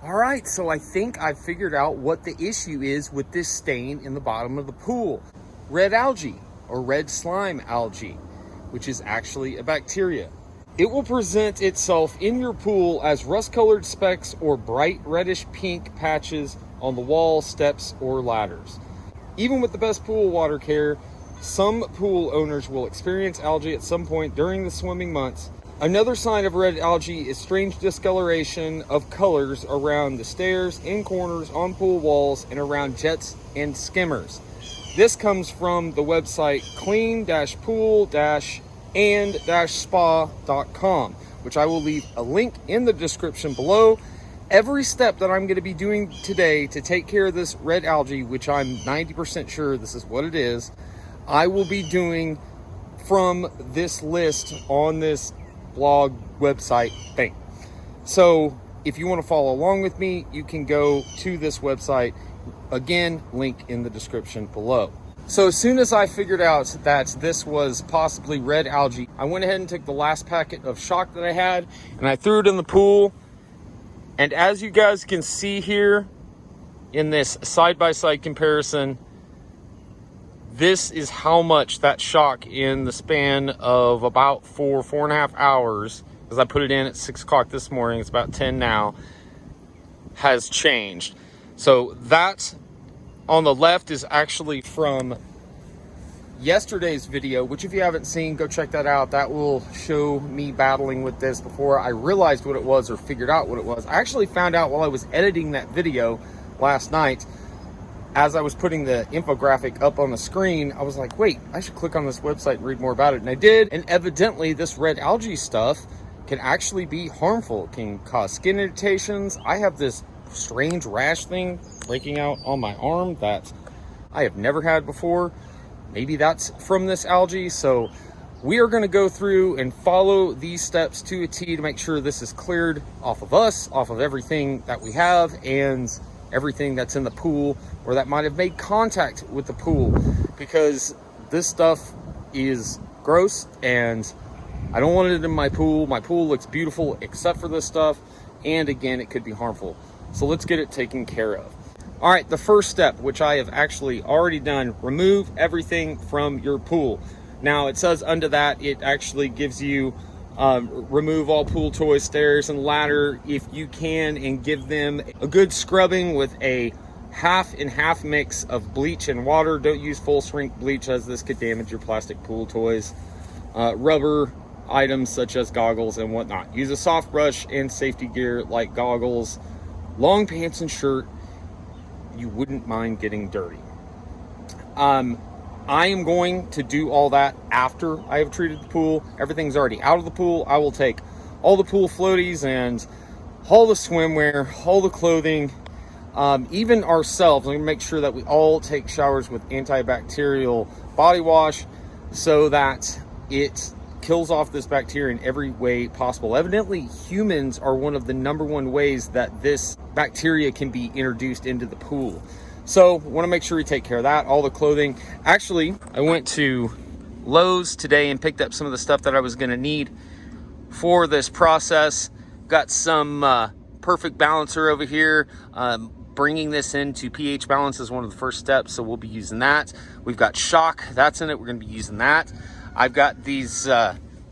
All right, so I think I figured out what the issue is with this stain in the bottom of the pool. Red algae, or red slime algae, which is actually a bacteria. It will present itself in your pool as rust-colored specks or bright reddish pink patches on the wall, steps, or ladders. Even with the best pool water care, some pool owners will experience algae at some point during the swimming months. Another sign of red algae is strange discoloration of colors around the stairs, in corners, on pool walls, and around jets and skimmers. This comes from the website clean-pool-and-spa.com, which I will leave a link in the description below. Every step that I'm going to be doing today to take care of this red algae, which I'm 90% sure this is what it is, I will be doing from this list on this blog website thing. So if you want to follow along with me, you can go to this website. Again, link in the description below. So as soon as I figured out that this was possibly red algae, I went ahead and took the last packet of shock that I had and I threw it in the pool. And as you guys can see here in this side-by-side comparison, this is how much that shock in the span of about 4.5 hours, because I put it in at 6 o'clock this morning, it's about 10 now, has changed. So that on the left is actually from yesterday's video, which if you haven't seen, go check that out. That will show me battling with this before I realized what it was or figured out what it was. I actually found out while I was editing that video last night. As I was putting the infographic up on the screen, I was like, wait, I should click on this website and read more about it. And I did. And evidently this red algae stuff can actually be harmful. It can cause skin irritations. I have this strange rash thing breaking out on my arm that I have never had before. Maybe that's from this algae. So we are going to go through and follow these steps to a T to make sure this is cleared off of us, off of everything that we have, and everything that's in the pool or that might have made contact with the pool, because this stuff is gross and I don't want it in my pool. My pool looks beautiful except for this stuff, and again, it could be harmful. So let's get it taken care of. All right, the first step, which I have actually already done, remove everything from your pool. Now it says under that, it actually gives you remove all pool toys, stairs, and ladder if you can, and give them a good scrubbing with a half and half mix of bleach and water. Don't use full strength bleach, as this could damage your plastic pool toys. Rubber items such as goggles and whatnot. Use a soft brush and safety gear like goggles, long pants, and shirt. You wouldn't mind getting dirty. I am going to do all that after I have treated the pool. Everything's already out of the pool. I will take all the pool floaties and all the swimwear, all the clothing, even ourselves. I'm going to make sure that we all take showers with antibacterial body wash so that it kills off this bacteria in every way possible. Evidently, humans are one of the #1 ways that this bacteria can be introduced into the pool. So want to make sure we take care of that, all the clothing. Actually, I went to Lowe's today and picked up some of the stuff that I was going to need for this process. Got some perfect balancer over here. Bringing this into pH balance is one of the first steps, so we'll be using that. We've got shock, that's in it. We're going to be using that. I've got these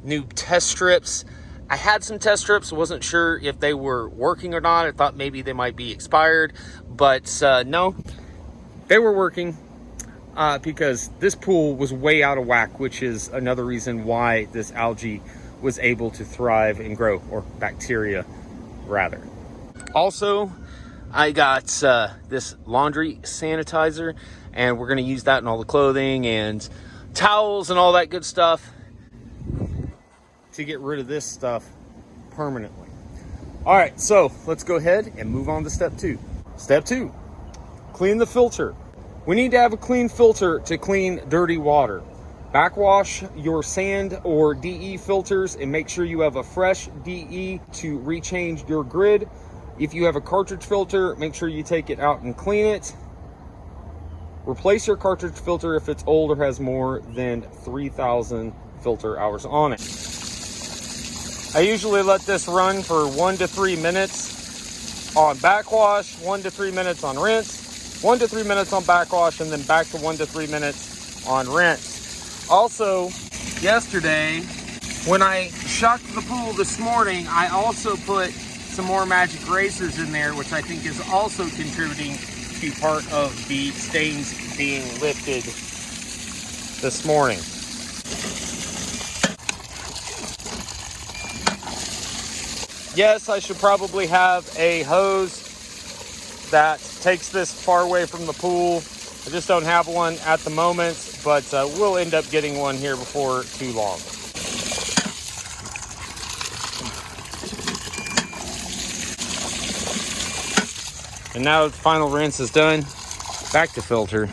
new test strips. I had some test strips, wasn't sure if they were working or not. I thought maybe they might be expired, but no, they were working because this pool was way out of whack, which is another reason why this algae was able to thrive and grow, or bacteria rather. Also, I got this laundry sanitizer, and we're going to use that in all the clothing and towels and all that good stuff to get rid of this stuff permanently. All right, so let's go ahead and move on to step 2. Step 2, clean the filter. We need to have a clean filter to clean dirty water. Backwash your sand or DE filters and make sure you have a fresh DE to rechange your grid. If you have a cartridge filter, make sure you take it out and clean it. Replace your cartridge filter if it's old or has more than 3,000 filter hours on it. I usually let this run for 1 to 3 minutes on backwash, 1 to 3 minutes on rinse, 1 to 3 minutes on backwash, and then back to 1 to 3 minutes on rinse. Also, yesterday, when I shocked the pool this morning, I also put some more magic erasers in there, which I think is also contributing to part of the stains being lifted this morning. Yes, I should probably have a hose that takes this far away from the pool. I just don't have one at the moment, but we'll end up getting one here before too long. And now the final rinse is done, back to filter.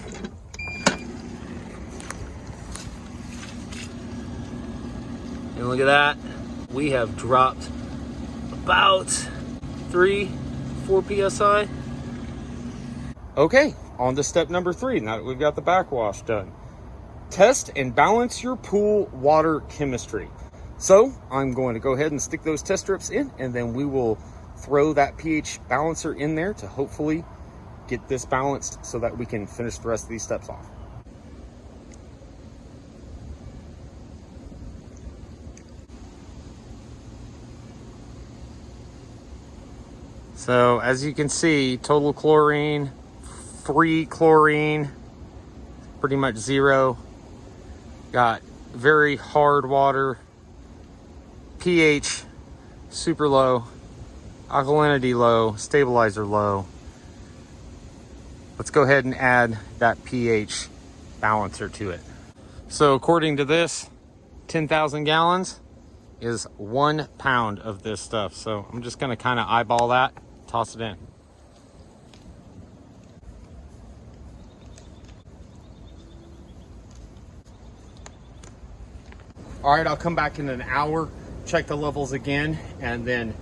And look at that. We have dropped about 3-4 psi. Okay, on to step number 3, now that we've got the backwash done. Test and balance your pool water chemistry. So I'm going to go ahead and stick those test strips in, and then we will throw that pH balancer in there to hopefully get this balanced so that we can finish the rest of these steps off. So as you can see, total chlorine, free chlorine, pretty much 0. Got very hard water, pH super low, alkalinity low, stabilizer low. Let's go ahead and add that pH balancer to it. So according to this, 10,000 gallons is 1 pound of this stuff. So I'm just gonna kind of eyeball that, toss it in. All right, I'll come back in an hour, check the levels again, and then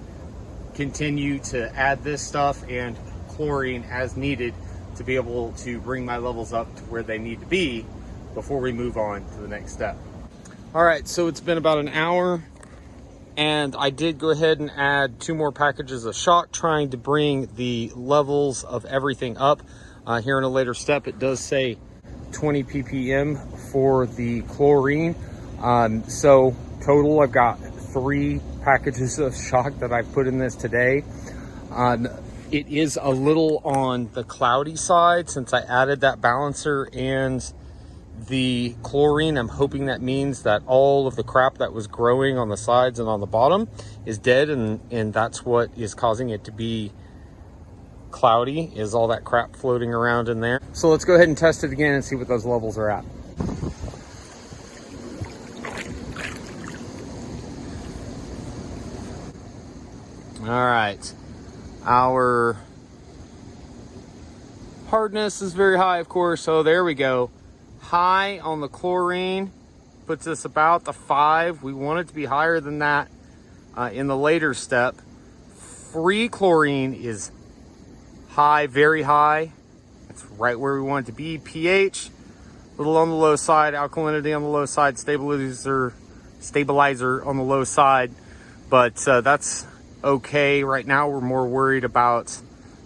continue to add this stuff and chlorine as needed to be able to bring my levels up to where they need to be before we move on to the next step. All right, so it's been about an hour, and I did go ahead and add 2 more packages of shock, trying to bring the levels of everything up. Here in a later step, it does say 20 ppm for the chlorine. So total, I've got 3 packages of shock that I've put in this today. It is a little on the cloudy side since I added that balancer and the chlorine. I'm hoping that means that all of the crap that was growing on the sides and on the bottom is dead, and that's what is causing it to be cloudy, is all that crap floating around in there. So let's go ahead and test it again and see what those levels are at. All right, our hardness is very high, of course, so there we go. High on the chlorine puts us about the 5. We want it to be higher than that in the later step. Free chlorine is high, very high. It's right where we want it to be. pH, a little on the low side, alkalinity on the low side, stabilizer on the low side, but that's okay. Right now we're more worried about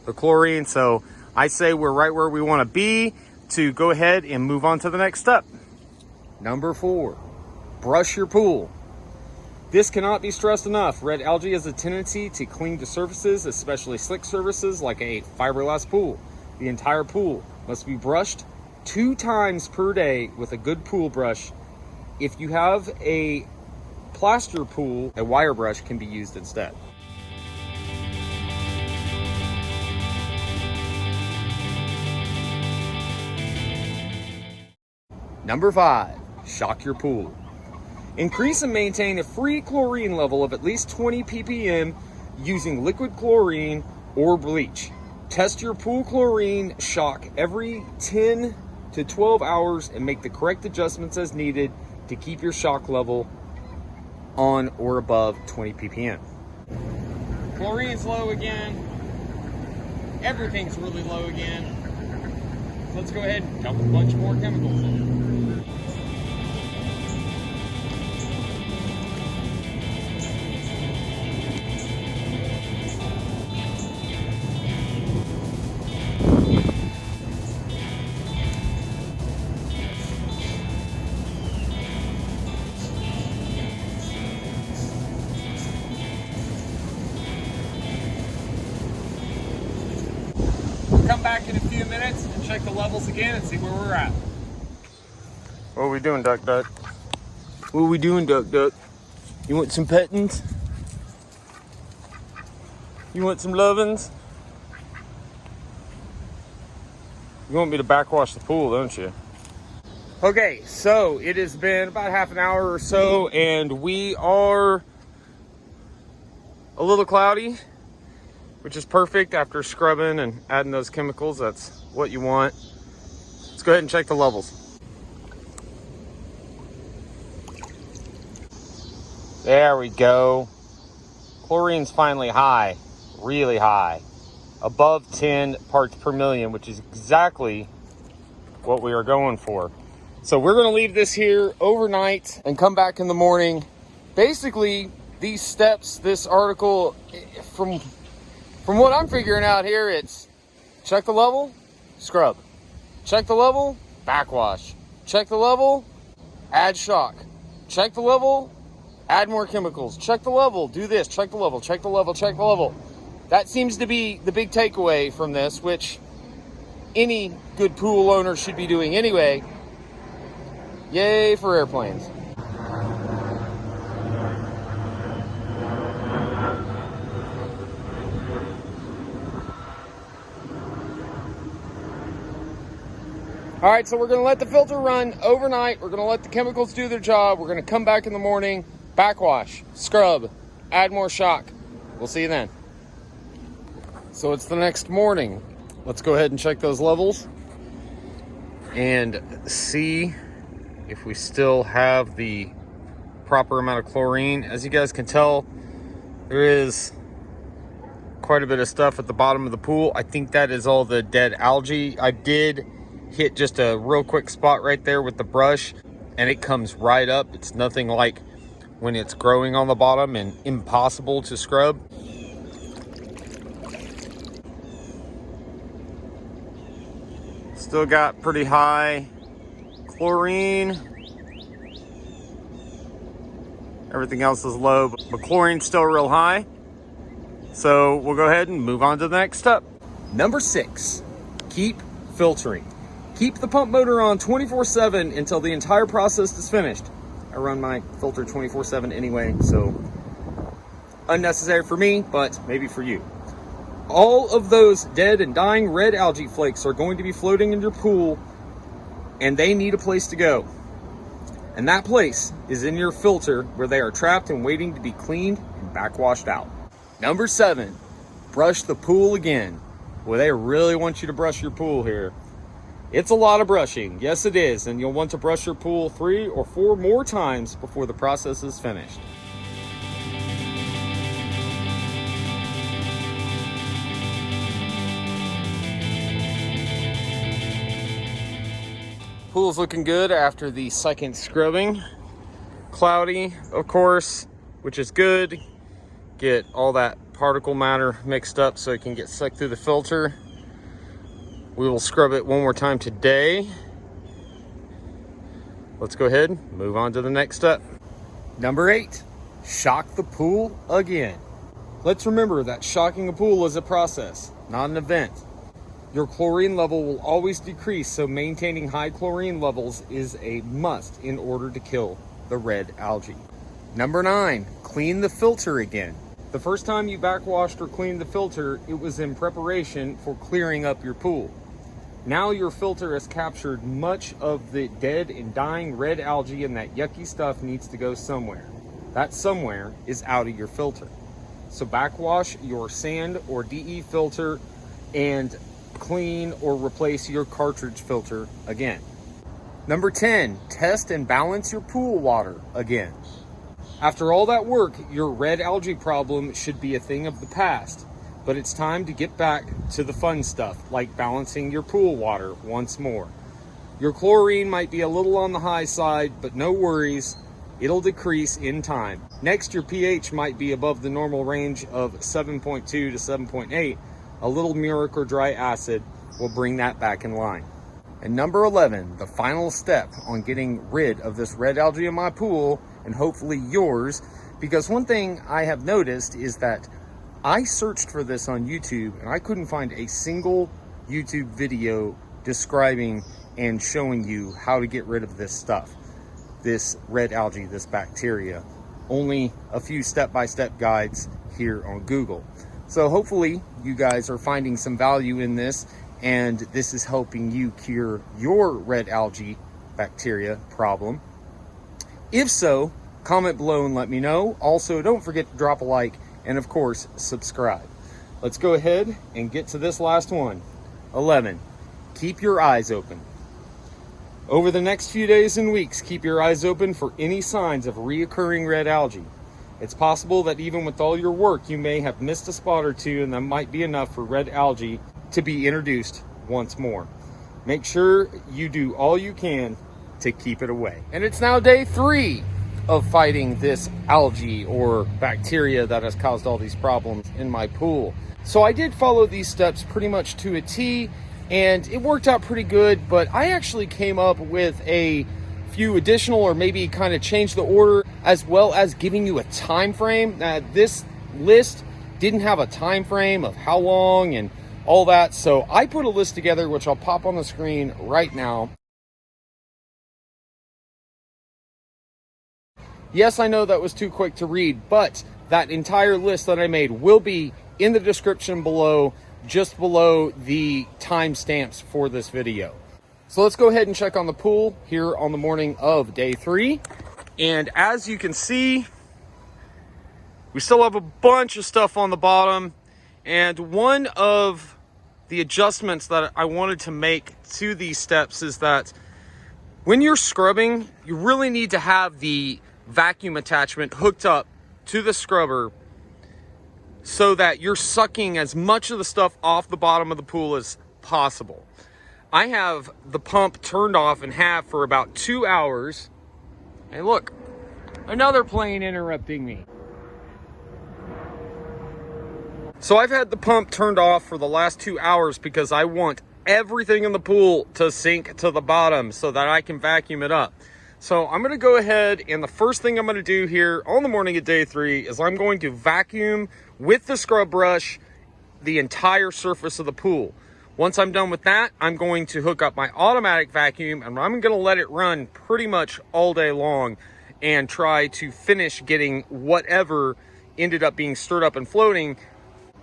the chlorine, so I say we're right where we want to be to go ahead and move on to the next step. Number 4, brush your pool. This cannot be stressed enough. Red algae has a tendency to cling to surfaces, especially slick surfaces like a fiberglass pool. The entire pool must be brushed 2 times per day with a good pool brush. If you have a plaster pool, a wire brush can be used instead. Number 5, shock your pool. Increase and maintain a free chlorine level of at least 20 ppm using liquid chlorine or bleach. Test your pool chlorine shock every 10 to 12 hours and make the correct adjustments as needed to keep your shock level on or above 20 ppm. Chlorine's low again. Everything's really low again. So let's go ahead and dump a bunch more chemicals in. back in a few minutes and check the levels again and see where we're at. What are we doing, Duck Duck? What are we doing, Duck Duck? You want some pettings? You want some lovin's? You want me to backwash the pool, don't you? Okay, so it has been about half an hour or so, and we are a little cloudy, which is perfect after scrubbing and adding those chemicals. That's what you want. Let's go ahead and check the levels. There we go. Chlorine's finally high, really high. Above 10 parts per million, which is exactly what we are going for. So we're gonna leave this here overnight and come back in the morning. Basically, these steps, this article, from what I'm figuring out here, it's check the level, scrub. Check the level, backwash. Check the level, add shock. Check the level, add more chemicals. Check the level, do this, check the level, check the level, check the level. That seems to be the big takeaway from this, which any good pool owner should be doing anyway. Yay for airplanes. All right, so we're gonna let the filter run overnight. We're gonna let the chemicals do their job. We're gonna come back in the morning, backwash, scrub, add more shock. We'll see you then. So it's the next morning. Let's go ahead and check those levels and see if we still have the proper amount of chlorine. As you guys can tell, there is quite a bit of stuff at the bottom of the pool. I think that is all the dead algae. I did hit just a real quick spot right there with the brush, and it comes right up. It's nothing like when it's growing on the bottom and impossible to scrub. Still got pretty high chlorine. Everything else is low, but chlorine's still real high. So we'll go ahead and move on to the next step. Number 6, keep filtering. Keep the pump motor on 24/7 until the entire process is finished. I run my filter 24/7 anyway, so unnecessary for me, but maybe for you. All of those dead and dying red algae flakes are going to be floating in your pool, and they need a place to go. And that place is in your filter, where they are trapped and waiting to be cleaned and backwashed out. Number 7, brush the pool again. Well, they really want you to brush your pool here. It's a lot of brushing. Yes, it is. And you'll want to brush your pool 3 or 4 more times before the process is finished. Pool's looking good after the second scrubbing. Cloudy, of course, which is good. Get all that particle matter mixed up so it can get sucked through the filter. We will scrub it one more time today. Let's go ahead and move on to the next step. Number 8, shock the pool again. Let's remember that shocking a pool is a process, not an event. Your chlorine level will always decrease, so maintaining high chlorine levels is a must in order to kill the red algae. Number 9, clean the filter again. The first time you backwashed or cleaned the filter, it was in preparation for clearing up your pool. Now your filter has captured much of the dead and dying red algae, and that yucky stuff needs to go somewhere. That somewhere is out of your filter. So backwash your sand or DE filter and clean or replace your cartridge filter again. Number 10, test and balance your pool water again. After all that work, your red algae problem should be a thing of the past. But it's time to get back to the fun stuff, like balancing your pool water once more. Your chlorine might be a little on the high side, but no worries, it'll decrease in time. Next, your pH might be above the normal range of 7.2 to 7.8. A little muric or dry acid will bring that back in line. And number 11, the final step on getting rid of this red algae in my pool, and hopefully yours, because one thing I have noticed is that I searched for this on YouTube and I couldn't find a single YouTube video describing and showing you how to get rid of this stuff, this red algae, this bacteria. Only a few step-by-step guides here on Google. So hopefully you guys are finding some value in this, and this is helping you cure your red algae bacteria problem. If so, comment below and let me know. Also, don't forget to drop a like and of course subscribe. Let's go ahead and get to this last one. 11, keep your eyes open. Over the next few days and weeks, keep your eyes open for any signs of reoccurring red algae. It's possible that even with all your work, you may have missed a spot or two, and that might be enough for red algae to be introduced once more. Make sure you do all you can to keep it away. And it's now day 3 of fighting this algae or bacteria that has caused all these problems in my pool. So I did follow these steps pretty much to a T, and it worked out pretty good, but I actually came up with a few additional, or maybe kind of changed the order, as well as giving you a time frame. This list didn't have a time frame of how long and all that, so I put a list together, which I'll pop on the screen right now. Yes, I know that was too quick to read, but that entire list that I made will be in the description below, just below the timestamps for this video. So let's go ahead and check on the pool here on the morning of day 3. And as you can see, we still have a bunch of stuff on the bottom. And one of the adjustments that I wanted to make to these steps is that when you're scrubbing, you really need to have the vacuum attachment hooked up to the scrubber so that you're sucking as much of the stuff off the bottom of the pool as possible. I have the pump turned off and have for about 2 hours. And look, another plane interrupting me. So I've had the pump turned off for the last 2 hours because I want everything in the pool to sink to the bottom so that I can vacuum it up. So I'm going to go ahead, and the first thing I'm going to do here on the morning of day 3 is I'm going to vacuum with the scrub brush the entire surface of the pool. Once I'm done with that, I'm going to hook up my automatic vacuum, and I'm going to let it run pretty much all day long and try to finish getting whatever ended up being stirred up and floating,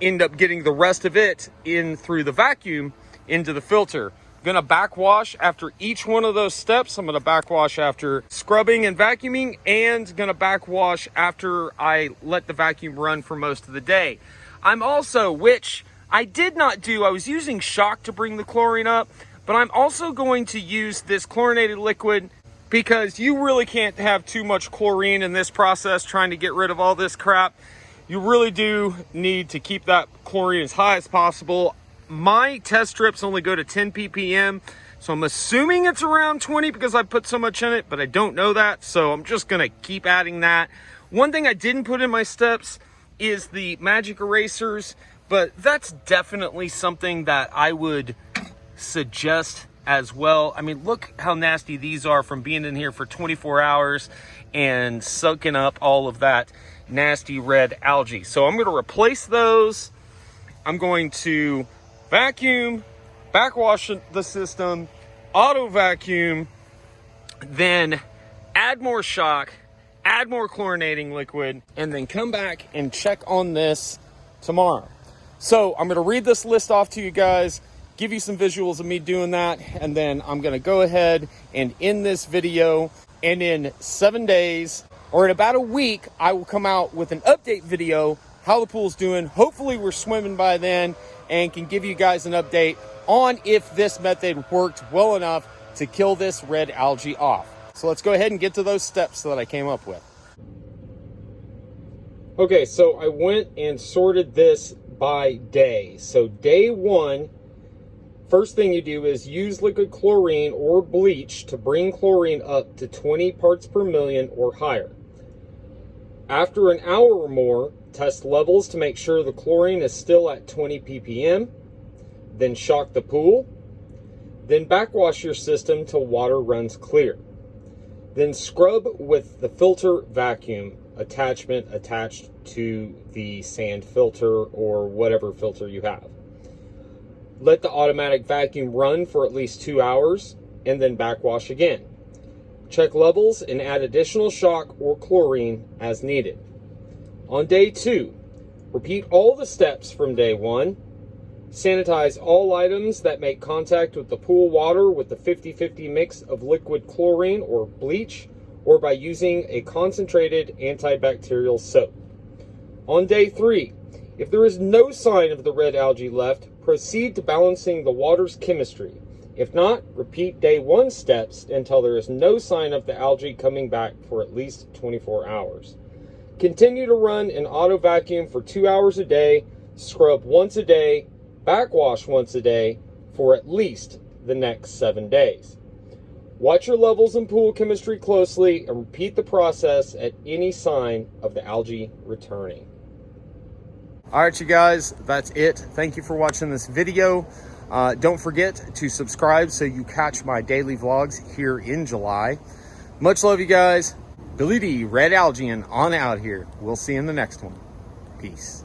end up getting the rest of it in through the vacuum into the filter. Gonna backwash after each one of those steps. I'm gonna backwash after scrubbing and vacuuming, and gonna backwash after I let the vacuum run for most of the day. I'm also, which I did not do, I was using shock to bring the chlorine up, but I'm also going to use this chlorinated liquid because you really can't have too much chlorine in this process trying to get rid of all this crap. You really do need to keep that chlorine as high as possible. My test strips only go to 10 ppm, so I'm assuming it's around 20 because I put so much in it, but I don't know that, so I'm just gonna keep adding that. One thing I didn't put in my steps is the magic erasers, but that's definitely something that I would suggest as well. I mean, look how nasty these are from being in here for 24 hours and soaking up all of that nasty red algae. So I'm gonna replace those. I'm going to vacuum, backwash the system, auto vacuum, then add more shock, add more chlorinating liquid, and then come back and check on this tomorrow. So I'm going to read this list off to you guys, give you some visuals of me doing that, and then I'm going to go ahead and end this video. And in 7 days, or in about a week, I will come out with an update video, how the pool's doing. Hopefully we're swimming by then, and can give you guys an update on if this method worked well enough to kill this red algae off. So let's go ahead and get to those steps that I came up with. Okay, so I went and sorted this by day. So day 1, first thing you do is use liquid chlorine or bleach to bring chlorine up to 20 parts per million or higher. After an hour or more, test levels to make sure the chlorine is still at 20 ppm. Then shock the pool. Then backwash your system till water runs clear. Then scrub with the filter vacuum attachment attached to the sand filter or whatever filter you have. Let the automatic vacuum run for at least 2 hours, and then backwash again. Check levels and add additional shock or chlorine as needed. On day 2, repeat all the steps from day 1. Sanitize all items that make contact with the pool water with the 50-50 mix of liquid chlorine or bleach, or by using a concentrated antibacterial soap. On day 3, if there is no sign of the red algae left, proceed to balancing the water's chemistry. If not, repeat day 1 steps until there is no sign of the algae coming back for at least 24 hours. Continue to run an auto vacuum for 2 hours a day, scrub once a day, backwash once a day for at least the next 7 days. Watch your levels and pool chemistry closely and repeat the process at any sign of the algae returning. All right, you guys, that's it. Thank you for watching this video. Don't forget to subscribe so you catch my daily vlogs here in July. Much love, you guys. Billy D, Red Algae, on out here. We'll see you in the next one. Peace.